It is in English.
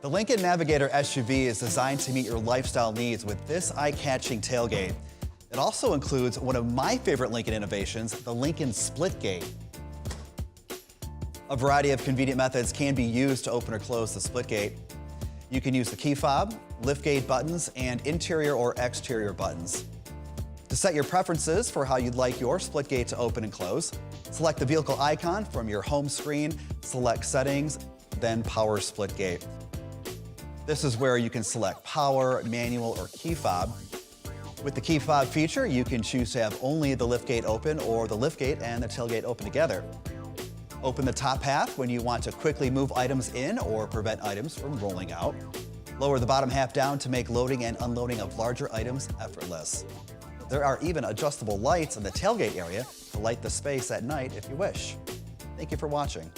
The Lincoln Navigator SUV is designed to meet your lifestyle needs with this eye-catching tailgate. It also includes one of my favorite Lincoln innovations, the Lincoln Splitgate. A variety of convenient methods can be used to open or close the Splitgate. You can use the key fob, liftgate buttons, and interior or exterior buttons. To set your preferences for how you'd like your Splitgate to open and close, select the vehicle icon from your home screen, select Settings, then Power Splitgate. This is where you can select power, manual, or key fob. With the key fob feature, you can choose to have only the liftgate open or the liftgate and the tailgate open together. Open the top half when you want to quickly move items in or prevent items from rolling out. Lower the bottom half down to make loading and unloading of larger items effortless. There are even adjustable lights in the tailgate area to light the space at night if you wish. Thank you for watching.